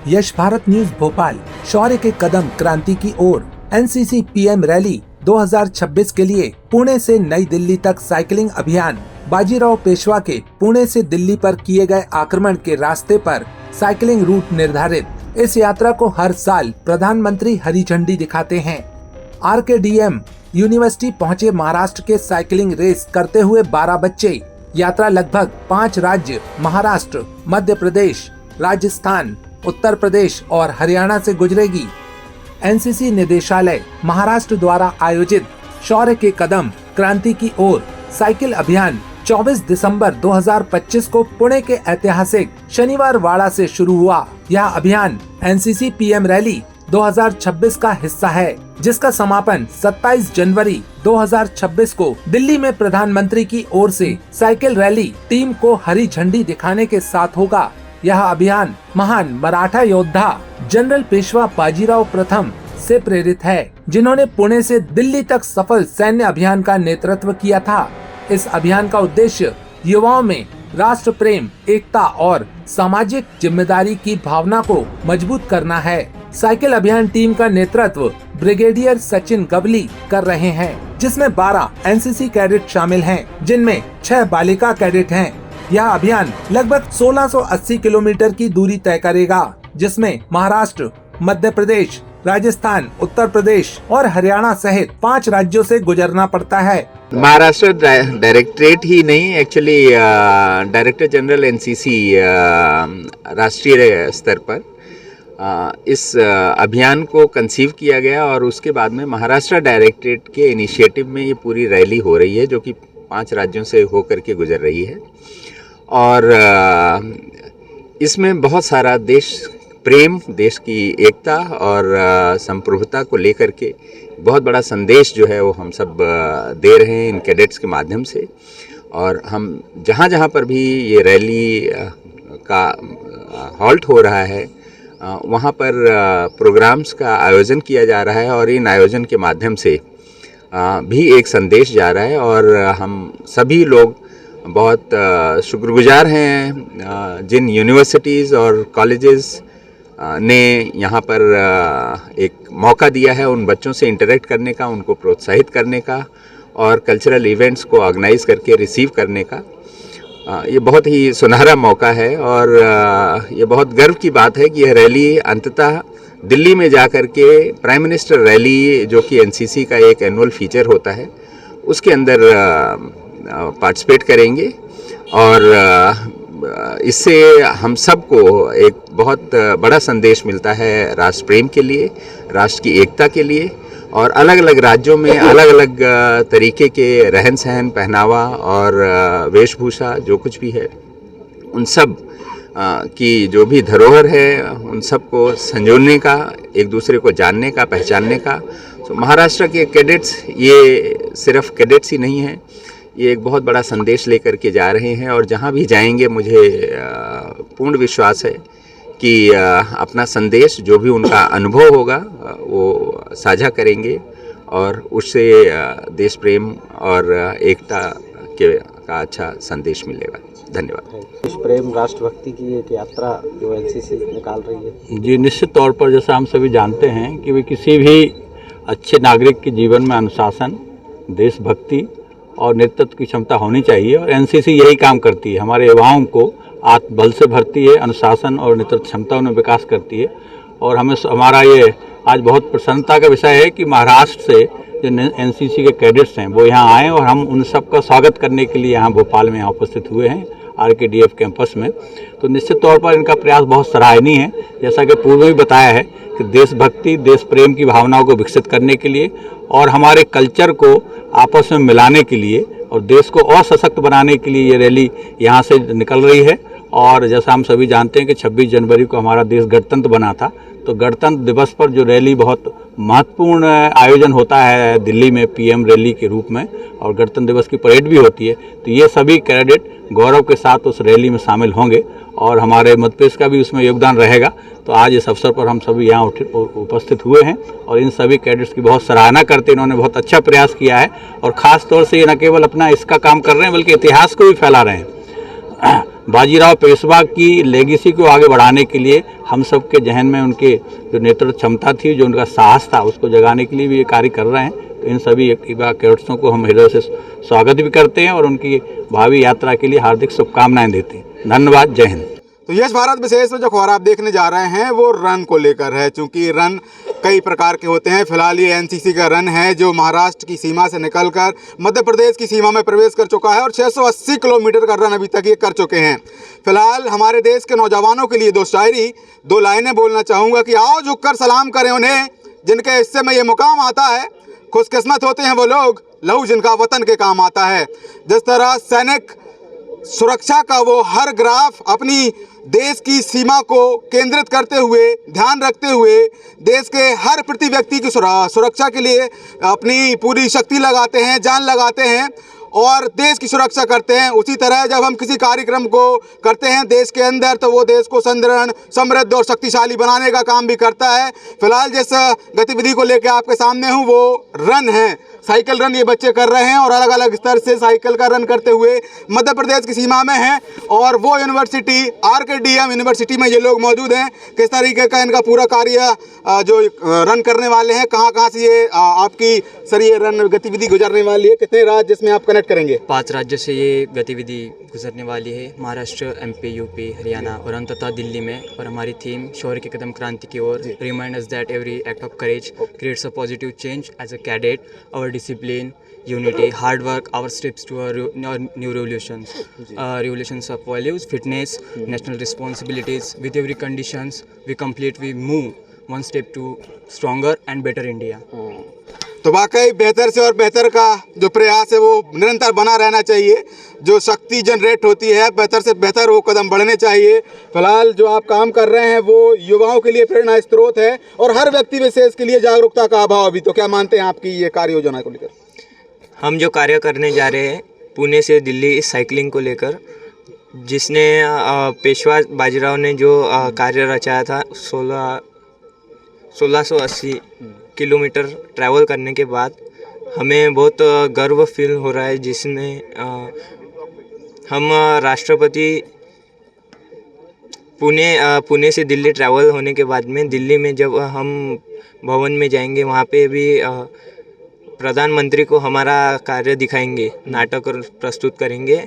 यश Bharat news Bhopal. शौर्य के कदम क्रांति की ओर एनसीसी पीएम रैली 2026 के लिए पुणे से नई दिल्ली तक साइकिलिंग अभियान। बाजीराव पेशवा के पुणे से दिल्ली पर किए गए आक्रमण के रास्ते पर साइकिलिंग रूट निर्धारित। इस यात्रा को हर साल प्रधानमंत्री हरी झंडी दिखाते हैं। आरकेडीएम यूनिवर्सिटी पहुंचे महाराष्ट्र के साइकिलिंग रेस करते हुए 12 बच्चे। यात्रा लगभग 5 राज्य महाराष्ट्र, मध्य प्रदेश, राजस्थान, उत्तर प्रदेश और हरियाणा से गुजरेगी। एनसीसी निदेशालय महाराष्ट्र द्वारा आयोजित शौर्य के कदम क्रांति की ओर साइकिल अभियान 24 दिसंबर 2025 को पुणे के ऐतिहासिक शनिवार वाड़ा से शुरू हुआ। यह अभियान एनसीसी पीएम रैली 2026 का हिस्सा है, जिसका समापन 27 जनवरी 2026 को दिल्ली में प्रधानमंत्री की ओर से साइकिल रैली टीम को हरी झंडी दिखाने के साथ होगा। यह अभियान महान मराठा योद्धा जनरल पेशवा बाजीराव प्रथम से प्रेरित है, जिन्होंने पुणे से दिल्ली तक सफल सैन्य अभियान का नेतृत्व किया था। इस अभियान का उद्देश्य युवाओं में राष्ट्र प्रेम, एकता और सामाजिक जिम्मेदारी की भावना को मजबूत करना है। साइकिल अभियान टीम का नेतृत्व ब्रिगेडियर सचिन गवली कर रहे हैं, जिसमें 12 एनसीसी कैडेट शामिल हैं, जिनमें 6 बालिका कैडेट हैं। यह अभियान लगभग 1680 किलोमीटर की दूरी तय करेगा, जिसमें महाराष्ट्र, मध्य प्रदेश, राजस्थान, उत्तर प्रदेश और हरियाणा सहित 5 राज्यों से गुजरना पड़ता है। महाराष्ट्र डायरेक्टरेट ही नहीं, एक्चुअली डायरेक्टर जनरल एनसीसी राष्ट्रीय स्तर पर इस अभियान को कंसीव किया गया और उसके बाद में महाराष्ट्र डायरेक्टरेट के इनिशिएटिव में ये पूरी रैली हो रही है, जो कि 5 राज्यों से होकर के गुजर रही है। और इसमें बहुत सारा देश प्रेम, देश की एकता और संप्रभुता को लेकर के बहुत बड़ा संदेश जो है वो हम सब दे रहे हैं इन कैडेट्स के माध्यम से। और हम जहाँ जहाँ पर भी ये रैली का हॉल्ट हो रहा है वहाँ पर प्रोग्राम्स का आयोजन किया जा रहा है और इन आयोजन के माध्यम से भी एक संदेश जा रहा है। और हम सभी लोग बहुत शुक्रगुजार हैं जिन यूनिवर्सिटीज़ और कॉलेजेस ने यहाँ पर एक मौका दिया है उन बच्चों से इंटरेक्ट करने का, उनको प्रोत्साहित करने का और कल्चरल इवेंट्स को ऑर्गेनाइज करके रिसीव करने का। ये बहुत ही सुनहरा मौका है और ये बहुत गर्व की बात है कि यह रैली अंततः दिल्ली में जाकर के प्राइम मिनिस्टर रैली, जो कि एनसीसी का एक एनुअल फीचर होता है, उसके अंदर पार्टिसिपेट करेंगे। और इससे हम सबको एक बहुत बड़ा संदेश मिलता है राष्ट्र प्रेम के लिए, राष्ट्र की एकता के लिए। और अलग अलग राज्यों में अलग अलग तरीके के रहन सहन, पहनावा और वेशभूषा जो कुछ भी है, उन सब की जो भी धरोहर है उन सबको संजोने का, एक दूसरे को जानने का, पहचानने का। तो महाराष्ट्र के कैडेट्स ये सिर्फ कैडेट्स ही नहीं हैं, ये एक बहुत बड़ा संदेश लेकर के जा रहे हैं। और जहाँ भी जाएंगे मुझे पूर्ण विश्वास है कि अपना संदेश, जो भी उनका अनुभव होगा वो साझा करेंगे और उससे देश प्रेम और एकता का अच्छा संदेश मिलेगा। धन्यवाद। देश प्रेम, राष्ट्रभक्ति की एक यात्रा जो एनसीसी निकाल रही है। जी, निश्चित तौर पर जैसा हम सभी जानते हैं कि वे किसी भी अच्छे नागरिक के जीवन में अनुशासन, देशभक्ति और नेतृत्व की क्षमता होनी चाहिए और एनसीसी यही काम करती है। हमारे युवाओं को आत्मबल से भरती है, अनुशासन और नेतृत्व क्षमता में विकास करती है। और हमारा ये आज बहुत प्रसन्नता का विषय है कि महाराष्ट्र से जो एनसीसी के कैडेट्स हैं वो यहाँ आए और हम उन सब का स्वागत करने के लिए यहाँ भोपाल में यहाँ उपस्थित हुए हैं आरकेडीएफ कैंपस में। तो निश्चित तौर पर इनका प्रयास बहुत सराहनीय है। जैसा कि पूर्व में बताया है कि देशभक्ति, देश प्रेम की भावनाओं को विकसित करने के लिए और हमारे कल्चर को आपस में मिलाने के लिए और देश को और सशक्त बनाने के लिए ये रैली यहाँ से निकल रही है। और जैसा हम सभी जानते हैं कि 26 जनवरी को हमारा देश गणतंत्र बना था, तो गणतंत्र दिवस पर जो रैली बहुत महत्वपूर्ण आयोजन होता है दिल्ली में पीएम रैली के रूप में, और गणतंत्र दिवस की परेड भी होती है, तो ये सभी कैडेट गौरव के साथ उस रैली में शामिल होंगे और हमारे मध्य प्रदेश का भी उसमें योगदान रहेगा। तो आज इस अवसर पर हम सभी यहाँ उपस्थित हुए हैं और इन सभी कैडेट्स की बहुत सराहना करते हैं। इन्होंने बहुत अच्छा प्रयास किया है और ख़ास तौर से ये न केवल अपना इसका काम कर रहे हैं बल्कि इतिहास को भी फैला रहे हैं। बाजीराव पेशवा की लेगेसी को आगे बढ़ाने के लिए हम सब के जहन में उनके जो नेतृत्व क्षमता थी, जो उनका साहस था, उसको जगाने के लिए भी ये कार्य कर रहे हैं। तो इन सभी युवा कैडेट्सों को हम हृदय से स्वागत भी करते हैं और उनकी भावी यात्रा के लिए हार्दिक शुभकामनाएं देते हैं। धन्यवाद। जय हिंद। तो यश भारत विशेष में जो खबर आप देखने जा रहे हैं वो रन को लेकर है, क्योंकि रन कई प्रकार के होते हैं। फिलहाल ये एनसीसी का रन है जो महाराष्ट्र की सीमा से निकलकर मध्य प्रदेश की सीमा में प्रवेश कर चुका है और 680 किलोमीटर का रन अभी तक ये कर चुके हैं। फिलहाल हमारे देश के नौजवानों के लिए दो लाइनें बोलना चाहूँगा कि आओ झुककर सलाम करें उन्हें जिनके हिस्से में ये मुकाम आता है। खुशकिस्मत होते हैं वो लोग लहू जिनका वतन के काम आता है। जिस तरह सैनिक सुरक्षा का वो हर ग्राफ अपनी देश की सीमा को केंद्रित करते हुए, ध्यान रखते हुए देश के हर प्रति व्यक्ति की सुरक्षा के लिए अपनी पूरी शक्ति लगाते हैं, जान लगाते हैं और देश की सुरक्षा करते हैं। उसी तरह जब हम किसी कार्यक्रम को करते हैं देश के अंदर तो वो देश को सुदृढ़, समृद्ध और शक्तिशाली बनाने का काम भी करता है। फिलहाल जिस गतिविधि को लेकर आपके सामने हूँ वो रन है, साइकिल रन ये बच्चे कर रहे हैं और अलग अलग स्तर से साइकिल का रन करते हुए मध्य प्रदेश की सीमा में हैं और वो यूनिवर्सिटी RKDM यूनिवर्सिटी में ये लोग मौजूद हैं। किस तरीके का इनका पूरा कार्य जो रन करने वाले हैं, कहाँ से ये आपकी सर ये रन गतिविधि गुजरने वाली है, कितने राज्य इसमें आप कनेक्ट करेंगे? 5 राज्य से ये गतिविधि गुजरने वाली है, महाराष्ट्र, MP, UP, हरियाणा और अंततः दिल्ली में। और हमारी थीम शौर्य के कदम क्रांति की ओर, remind us that every act of courage creates a positive change as a cadet, our discipline, unity, hard work, our steps to our new revolutions of values, fitness, national responsibilities. With every conditions we move one step to stronger and better India. तो वाकई बेहतर से और बेहतर का जो प्रयास है वो निरंतर बना रहना चाहिए। जो शक्ति जनरेट होती है बेहतर से बेहतर वो कदम बढ़ने चाहिए। फिलहाल जो आप काम कर रहे हैं वो युवाओं के लिए प्रेरणा स्रोत है और हर व्यक्ति विशेष के लिए जागरूकता का अभाव भी। तो क्या मानते हैं आपकी ये कार्य योजना को लेकर? हम जो कार्य करने जा रहे हैं पुणे से दिल्ली इस साइकिलिंग को लेकर, जिसने पेशवा बाजीराव ने जो कार्य रचाया था 1680 किलोमीटर ट्रैवल करने के बाद हमें बहुत गर्व फील हो रहा है, जिसमें हम राष्ट्रपति पुणे से दिल्ली ट्रैवल होने के बाद में दिल्ली में जब हम भवन में जाएंगे वहाँ पे भी प्रधानमंत्री को हमारा कार्य दिखाएंगे, नाटक प्रस्तुत करेंगे,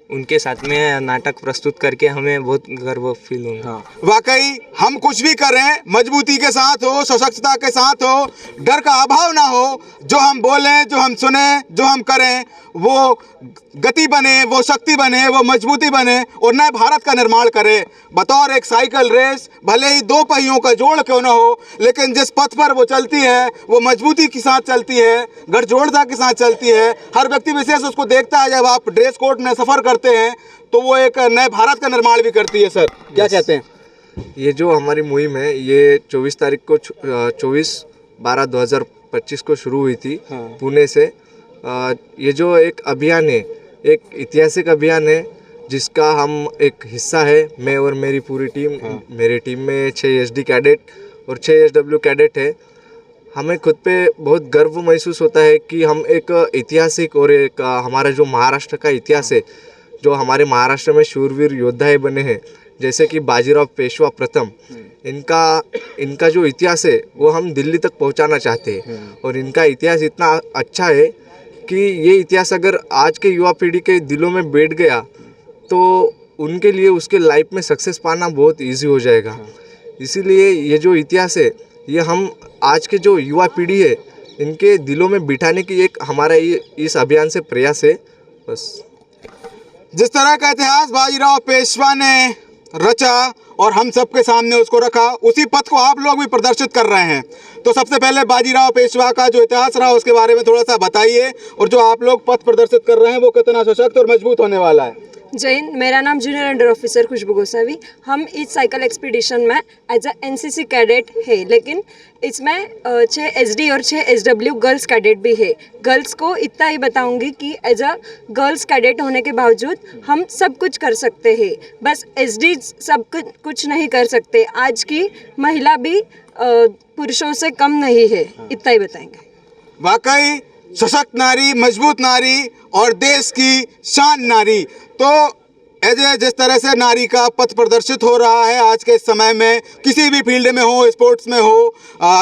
उनके साथ में नाटक प्रस्तुत करके हमें बहुत गर्व फील होगा। वाकई हम कुछ भी करें मजबूती के साथ हो, सशक्तता के साथ हो, डर का अभाव ना हो। जो हम बोलें, जो हम सुने, जो हम करें वो गति बने, वो शक्ति बने, वो मजबूती बने और नए भारत का निर्माण करे। बतौर एक साइकिल रेस भले ही 2 पहियों का जोड़ क्यों ना हो, लेकिन जिस पथ पर वो चलती है वो मजबूती के साथ चलती है, गठजोड़ता के साथ चलती है। हर व्यक्ति विशेष उसको देखता है। जब आप ड्रेस कोड में सफ़र करते हैं तो वो एक नए भारत का निर्माण भी करती है। सर क्या कहते हैं? ये जो हमारी मुहिम है ये 24 तारीख को 24/12/2025 को शुरू हुई थी पुणे से। ये जो एक अभियान है, एक ऐतिहासिक अभियान है जिसका हम एक हिस्सा है, मैं और मेरी पूरी टीम। मेरी टीम में 6 SD कैडेट और 6 SW कैडेट है। हमें खुद पे बहुत गर्व महसूस होता है कि हम एक ऐतिहासिक और एक हमारा जो महाराष्ट्र का इतिहास है, जो हमारे महाराष्ट्र में शूरवीर योद्धाएँ बने हैं जैसे कि बाजीराव पेशवा प्रथम, इनका जो इतिहास है वो हम दिल्ली तक पहुंचाना चाहते हैं। और इनका इतिहास इतना अच्छा है कि ये इतिहास अगर आज के युवा पीढ़ी के दिलों में बैठ गया तो उनके लिए उसके लाइफ में सक्सेस पाना बहुत इजी हो जाएगा। इसीलिए ये जो इतिहास है ये हम आज के जो युवा पीढ़ी है इनके दिलों में बिठाने की एक हमारा ये इस अभियान से प्रयास है। बस जिस तरह का इतिहास बाजीराव पेशवा ने रचा और हम सबके सामने उसको रखा, उसी पथ को आप लोग भी प्रदर्शित कर रहे हैं। तो सबसे पहले बाजीराव पेशवा का जो इतिहास रहा उसके बारे में थोड़ा सा बताइए और जो आप लोग पथ प्रदर्शित कर रहे हैं वो कितना सशक्त और मजबूत होने वाला है। जय हिंद। मेरा नाम जूनियर अंडर ऑफिसर खुशबू गोसावी। हम इस साइकिल एक्सपीडिशन में एज अ NCC कैडेट है, लेकिन इसमें 6 SD और 6 SW गर्ल्स कैडेट भी है। गर्ल्स को इतना ही बताऊंगी कि एज अ गर्ल्स कैडेट होने के बावजूद हम सब कुछ कर सकते हैं, बस SD सब कुछ नहीं कर सकते। आज की महिला भी पुरुषों से कम नहीं है, इतना ही बताएंगे। वाकई सशक्त नारी, मजबूत नारी और देश की शान नारी। तो जिस तरह से नारी का पथ प्रदर्शित हो रहा है आज के समय में, किसी भी फील्ड में हो, स्पोर्ट्स में हो,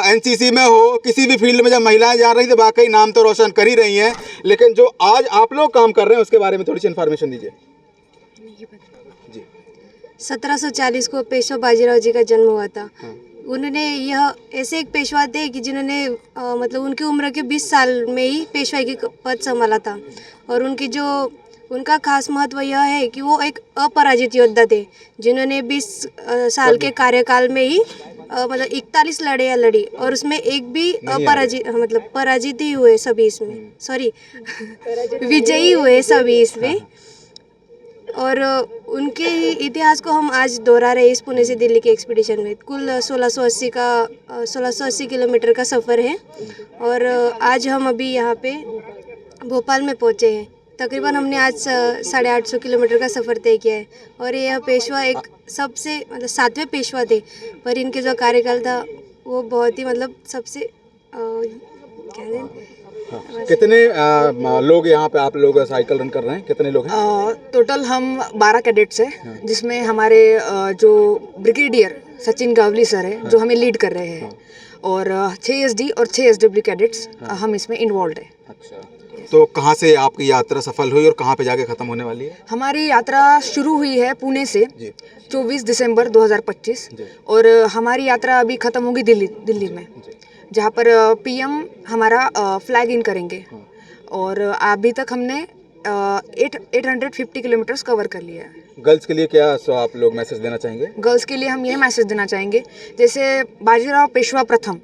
एनसीसी में हो, किसी भी फील्ड में जब महिलाएं जा रही हैं तो वाकई नाम तो रोशन कर ही रही हैं। लेकिन जो आज आप लोग काम कर रहे हैं उसके बारे में थोड़ी सी इन्फॉर्मेशन दीजिए। 1740 को पेशवा बाजीराव जी का जन्म हुआ था। उन्होंने यह ऐसे एक पेशवा थे कि जिन्होंने मतलब उनकी उम्र के 20 साल में ही पेशवाई की पद संभाला था। और उनका खास महत्व यह है कि वो एक अपराजित योद्धा थे, जिन्होंने 20 साल के कार्यकाल में ही मतलब 41 लड़ाइयाँ लड़ी और उसमें एक भी मतलब पराजित ही हुए सभी इसमें, सॉरी विजयी हुए सभी इसमें। और उनके इतिहास को हम आज दोहरा रहे हैं इस पुणे से दिल्ली के एक्सपीडिशन में। कुल 1680 किलोमीटर का सफ़र है और आज हम अभी यहाँ पे भोपाल में पहुँचे हैं। तकरीबन हमने आज 850 किलोमीटर का सफ़र तय किया है। और यह पेशवा एक सबसे मतलब 7वें पेशवा थे, पर इनके जो कार्यकाल था वो बहुत ही मतलब सबसे कितने लोग यहाँ पे आप लोग साइकिल रन कर रहे हैं? कितने लोग हैं? टोटल हम 12 कैडेट्स हैं, जिसमें हमारे जो ब्रिगेडियर सचिन गावली सर है जो हमें लीड कर रहे हैं, और 6 एसडी और 6 एसडब्ल्यू कैडेट्स हम इसमें इन्वॉल्व हैं। अच्छा, तो कहाँ से आपकी यात्रा सफल हुई और कहाँ पे जाके ख़त्म होने वाली है? हमारी यात्रा शुरू हुई है पुणे से 24 दिसंबर 2025 और हमारी यात्रा अभी ख़त्म होगी दिल्ली में, जहाँ पर पीएम हमारा फ्लैग इन करेंगे। और अभी तक हमने 850 किलोमीटर्स कवर कर लिया है। गर्ल्स के लिए क्या आप लोग मैसेज देना चाहेंगे? गर्ल्स के लिए हम ये मैसेज देना चाहेंगे, जैसे बाजीराव पेशवा प्रथम,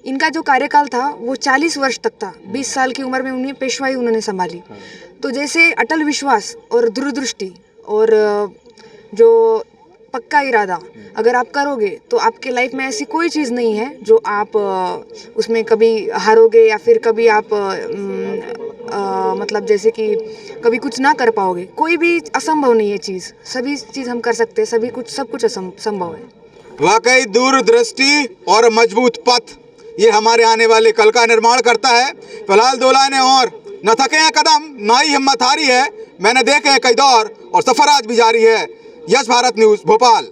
इनका जो कार्यकाल था वो 40 वर्ष तक था। 20 साल की उम्र में उन्हें पेशवाई उन्होंने संभाली। तो जैसे अटल विश्वास और दूरदृष्टि और जो पक्का इरादा अगर आप करोगे तो आपके लाइफ में ऐसी कोई चीज़ नहीं है जो आप उसमें कभी हारोगे या फिर कभी आप मतलब जैसे कि कभी कुछ ना कर पाओगे। कोई भी असंभव नहीं है चीज़, सभी चीज़ हम कर सकते हैं, सब कुछ संभव है। वाकई दूरदृष्टि और मजबूत पथ ये हमारे आने वाले कल का निर्माण करता है। फिलहाल दोला ने और न थके हैं कदम ना ही हिम्मत हारी है, मैंने देखे हैं कई दौर और सफर आज भी जारी है। यश भारत न्यूज़ भोपाल।